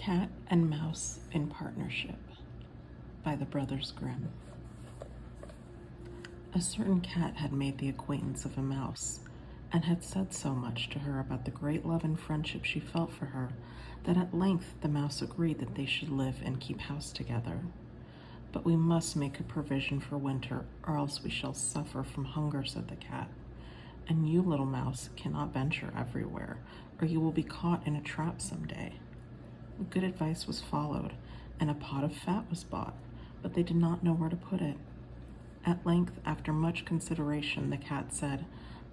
Cat and Mouse in Partnership by the Brothers Grimm. A certain cat had made the acquaintance of a mouse, and had said so much to her about the great love and friendship she felt for her, that at length the mouse agreed that they should live and keep house together. "But we must make a provision for winter, or else we shall suffer from hunger," said the cat. "And you, little mouse, cannot venture everywhere, or you will be caught in a trap some day." Good advice was followed, and a pot of fat was bought, but they did not know where to put it. At length, after much consideration, the cat said,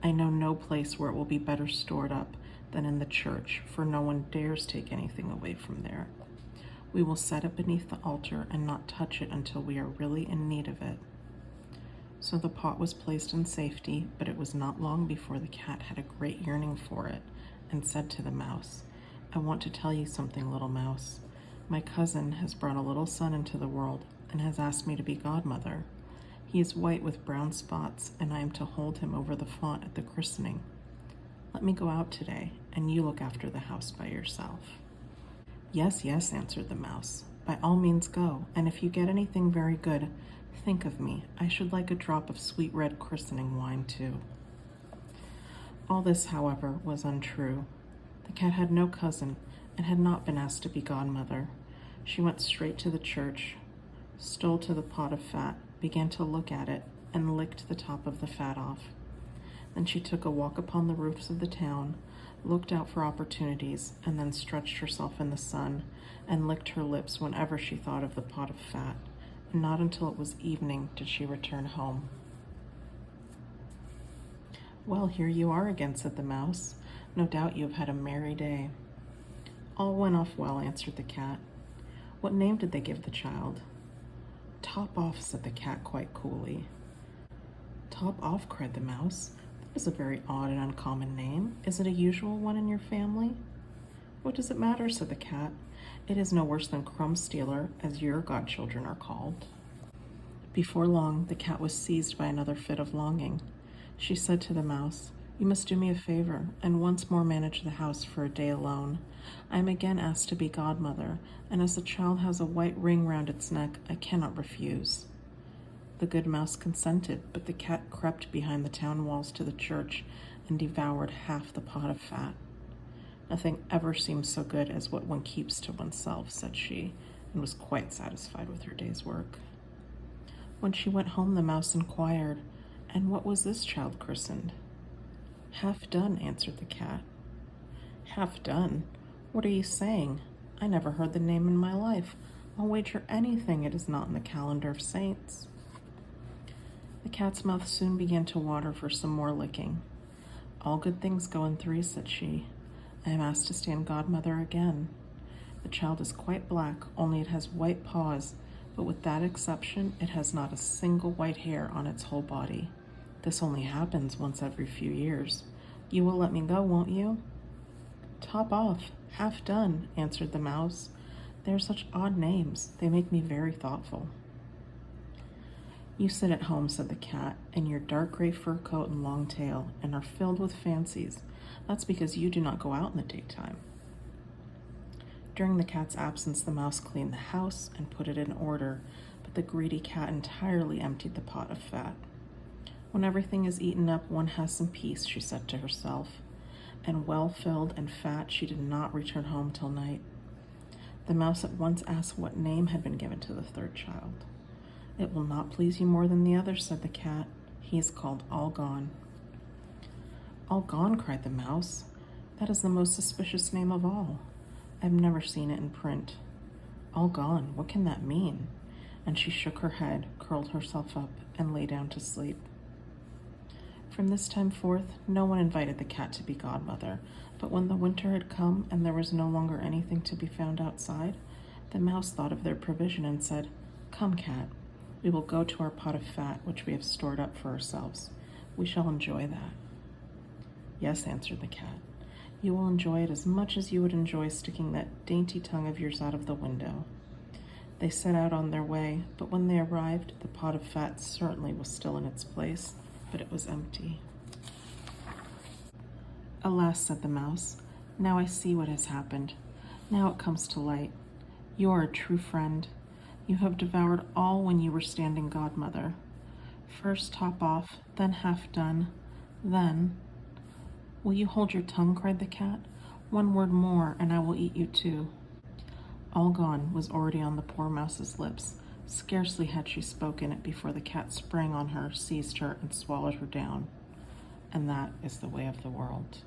"I know no place where it will be better stored up than in the church, for no one dares take anything away from there. We will set it beneath the altar and not touch it until we are really in need of it." So the pot was placed in safety, but it was not long before the cat had a great yearning for it, and said to the mouse, "I want to tell you something, little mouse. My cousin has brought a little son into the world, and has asked me to be godmother. He is white with brown spots, and I am to hold him over the font at the christening. Let me go out today, and you look after the house by yourself." "Yes, yes," answered the mouse. "By all means go, and if you get anything very good, think of me. I should like a drop of sweet red christening wine too." All this, however, was untrue. The cat had no cousin, and had not been asked to be godmother. She went straight to the church, stole to the pot of fat, began to look at it, and licked the top of the fat off. Then she took a walk upon the roofs of the town, looked out for opportunities, and then stretched herself in the sun, and licked her lips whenever she thought of the pot of fat, and not until it was evening did she return home. "Well, here you are again," said the mouse. "No doubt you have had a merry day." "All went off well," answered the cat. "What name did they give the child?" "Top Off," said the cat quite coolly. "Top Off," cried the mouse. "That is a very odd and uncommon name. Is it a usual one in your family?" "What does it matter?" said the cat. "It is no worse than Crumb Stealer, as your godchildren are called." Before long, the cat was seized by another fit of longing. She said to the mouse, "You must do me a favor, and once more manage the house for a day alone. I am again asked to be godmother, and as the child has a white ring round its neck, I cannot refuse." The good mouse consented, but the cat crept behind the town walls to the church and devoured half the pot of fat. "Nothing ever seems so good as what one keeps to oneself," said she, and was quite satisfied with her day's work. When she went home, the mouse inquired, "And what was this child christened?" "Half Done," answered the cat. "Half Done? What are you saying? I never heard the name in my life. I'll wager anything it is not in the calendar of saints." The cat's mouth soon began to water for some more licking. "All good things go in threes," said she. "I am asked to stand godmother again. The child is quite black, only it has white paws, but with that exception, it has not a single white hair on its whole body. This only happens once every few years. You will let me go, won't you?" "Top Off, Half Done," answered the mouse. "They are such odd names. They make me very thoughtful." "You sit at home," said the cat, "in your dark gray fur coat and long tail, and are filled with fancies. That's because you do not go out in the daytime." During the cat's absence, the mouse cleaned the house and put it in order, but the greedy cat entirely emptied the pot of fat. "When everything is eaten up, one has some peace," she said to herself, and well filled and fat, she did not return home till night. The mouse at once asked what name had been given to the third child. "It will not please you more than the others," said the cat. "He is called All Gone." "All Gone," cried the mouse. "That is the most suspicious name of all. I've never seen it in print. All Gone, what can that mean?" And she shook her head, curled herself up, and lay down to sleep. From this time forth, no one invited the cat to be godmother, but when the winter had come and there was no longer anything to be found outside, the mouse thought of their provision and said, "Come, cat, we will go to our pot of fat which we have stored up for ourselves. We shall enjoy that." "Yes," answered the cat, "you will enjoy it as much as you would enjoy sticking that dainty tongue of yours out of the window." They set out on their way, but when they arrived, the pot of fat certainly was still in its place, but it was empty. "Alas," said the mouse, "now I see what has happened. Now it comes to light. You are a true friend. You have devoured all when you were standing godmother. First top off, then half done, then... Will you hold your tongue, cried the cat. One word more, and I will eat you too. All gone was already on the poor mouse's lips. Scarcely had she spoken it before the cat sprang on her, seized her, and swallowed her down. And that is the way of the world.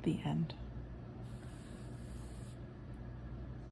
The end.